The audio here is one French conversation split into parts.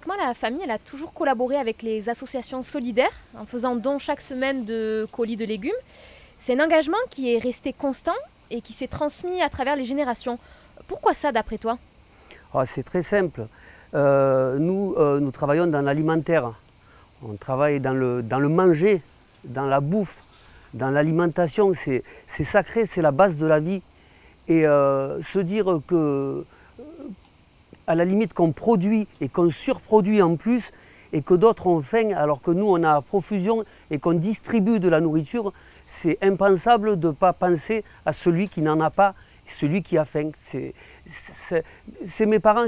historiquement, la famille elle a toujours collaboré avec les associations solidaires en faisant don chaque semaine de colis de légumes. C'est un engagement qui est resté constant et qui s'est transmis à travers les générations. Pourquoi ça d'après toi? C'est très simple. Nous travaillons dans l'alimentaire. On travaille dans le manger, dans la bouffe, dans l'alimentation. C'est sacré, c'est la base de la vie. Et se dire que, à la limite, qu'on produit et qu'on surproduit en plus, et que d'autres ont faim, alors que nous, on a à profusion et qu'on distribue de la nourriture, c'est impensable de ne pas penser à celui qui n'en a pas, celui qui a faim. Chez mes parents,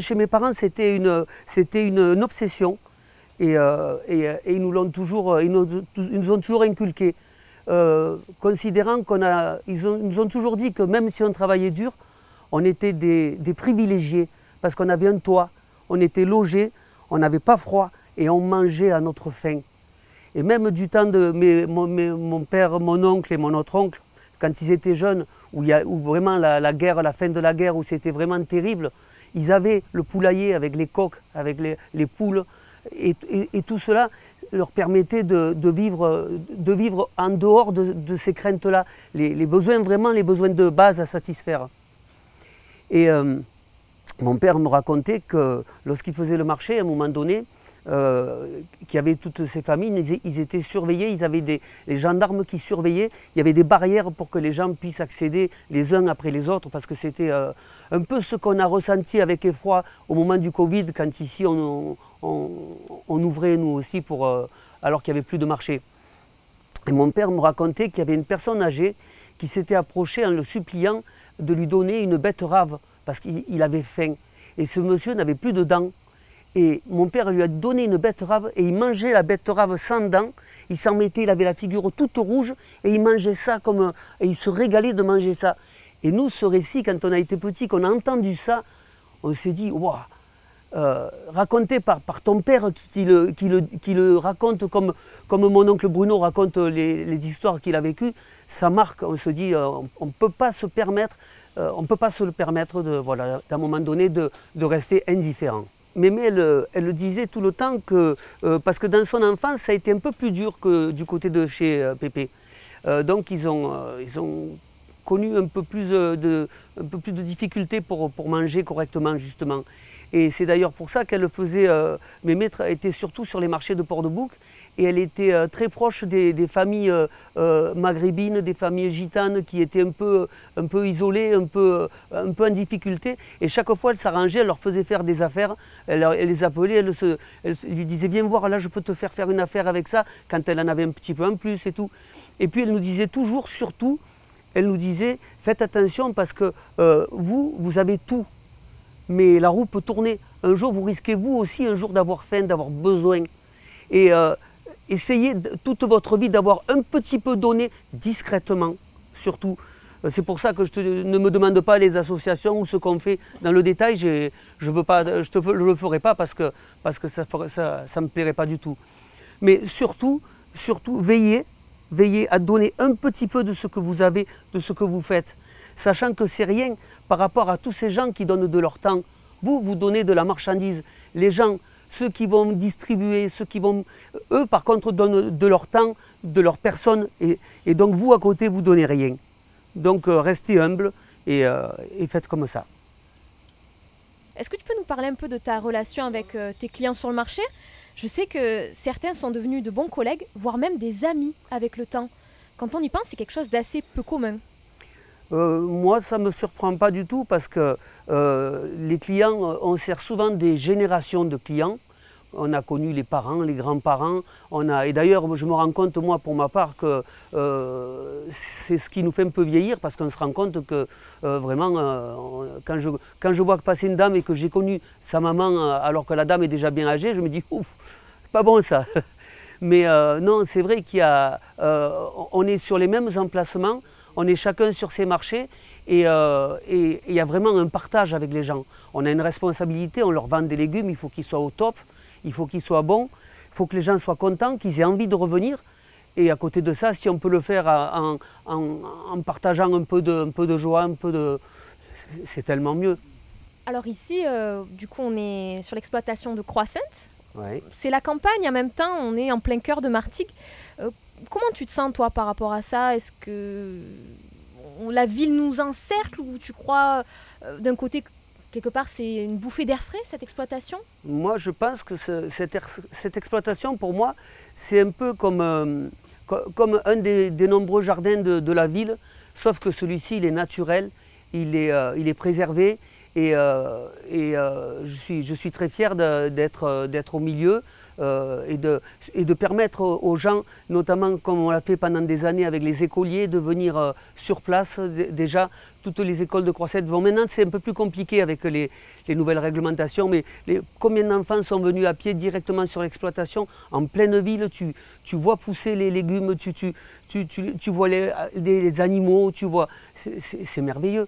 c'était une obsession et ils nous l'ont toujours, ils nous ont toujours inculqué. Considérant ils nous ont toujours dit que même si on travaillait dur, on était des privilégiés parce qu'on avait un toit, on était logés, on n'avait pas froid et on mangeait à notre faim. Et même du temps de mon père, mon oncle et mon autre oncle, quand ils étaient jeunes, où vraiment la guerre, la fin de la guerre, où c'était vraiment terrible, ils avaient le poulailler avec les coqs, avec les poules, et tout cela leur permettait de vivre en dehors de ces craintes-là, les besoins vraiment, les besoins de base à satisfaire. Et mon père me racontait que lorsqu'il faisait le marché, à un moment donné, qu'il y avait toutes ces familles, ils étaient surveillés, ils avaient les gendarmes qui surveillaient, il y avait des barrières pour que les gens puissent accéder les uns après les autres, parce que c'était un peu ce qu'on a ressenti avec effroi au moment du Covid, quand ici on ouvrait nous aussi alors qu'il n'y avait plus de marché. Et mon père me racontait qu'il y avait une personne âgée qui s'était approchée en le suppliant de lui donner une betterave, parce qu'il avait faim. Et ce monsieur n'avait plus de dents. Et mon père lui a donné une betterave et il mangeait la betterave sans dents. Il s'en mettait, il avait la figure toute rouge et il mangeait ça et il se régalait de manger ça. Et nous, ce récit, quand on a été petit, qu'on a entendu ça, on s'est dit, waouh, raconté par ton père qui le raconte comme mon oncle Bruno raconte les histoires qu'il a vécues, ça marque. On se dit, on ne peut pas se permettre, voilà, à un moment donné de rester indifférent. Mémé, elle le disait tout le temps que, parce que dans son enfance, ça a été un peu plus dur que du côté de chez Pépé. Donc ils ont connu un peu plus de difficultés pour manger correctement, justement. Et c'est d'ailleurs pour ça qu'elle faisait, Mémé était surtout sur les marchés de Port-de-Bouc, et elle était très proche des familles maghrébines, des familles gitanes qui étaient un peu isolées, un peu en difficulté. Et chaque fois, elle s'arrangeait, elle leur faisait faire des affaires. Elle les appelait, elle lui disait « Viens voir, là, je peux te faire une affaire avec ça », quand elle en avait un petit peu en plus et tout. Et puis, elle nous disait toujours, surtout, elle nous disait « Faites attention parce que vous avez tout, mais la roue peut tourner. Un jour, vous risquez vous aussi un jour d'avoir faim, d'avoir besoin. » Et essayez toute votre vie d'avoir un petit peu donné discrètement, surtout. C'est pour ça que ne me demande pas les associations ou ce qu'on fait dans le détail. Je ne le ferai pas parce que ça ne me plairait pas du tout. Mais surtout, veillez à donner un petit peu de ce que vous avez, de ce que vous faites. Sachant que c'est rien par rapport à tous ces gens qui donnent de leur temps. Vous donnez de la marchandise. Les gens, ceux qui vont distribuer, eux par contre donnent de leur temps, de leur personne, et donc vous à côté vous donnez rien. Donc restez humble et faites comme ça. Est-ce que tu peux nous parler un peu de ta relation avec tes clients sur le marché? Je sais que certains sont devenus de bons collègues, voire même des amis avec le temps. Quand on y pense, c'est quelque chose d'assez peu commun. Moi, ça ne me surprend pas du tout parce que les clients, on sert souvent des générations de clients. On a connu les parents, les grands-parents. Et d'ailleurs, je me rends compte, moi, pour ma part, que c'est ce qui nous fait un peu vieillir parce qu'on se rend compte que vraiment, quand je vois passer une dame et que j'ai connu sa maman alors que la dame est déjà bien âgée, je me dis, ouf, c'est pas bon ça. Mais non, c'est vrai on est sur les mêmes emplacements. On est chacun sur ses marchés et il y a vraiment un partage avec les gens. On a une responsabilité, on leur vend des légumes, il faut qu'ils soient au top, il faut qu'ils soient bons, il faut que les gens soient contents, qu'ils aient envie de revenir. Et à côté de ça, si on peut le faire en partageant un peu de joie, c'est tellement mieux. Alors ici, du coup, on est sur l'exploitation de Croix-Sainte. Ouais. C'est la campagne, en même temps, on est en plein cœur de Martigues. Comment tu te sens, toi, par rapport à ça? Est-ce que la ville nous encercle ou tu crois, d'un côté, quelque part, c'est une bouffée d'air frais, cette exploitation? Moi, je pense que cette exploitation, pour moi, c'est un peu comme un des nombreux jardins de la ville, sauf que celui-ci, il est naturel, il est préservé, et je suis très fier d'être au milieu et de permettre aux gens, notamment comme on l'a fait pendant des années avec les écoliers, de venir sur place. Déjà, toutes les écoles de Croisette. Bon, maintenant, c'est un peu plus compliqué avec les nouvelles réglementations, mais combien d'enfants sont venus à pied directement sur l'exploitation? En pleine ville, tu vois pousser les légumes, tu vois les animaux, tu vois, c'est merveilleux.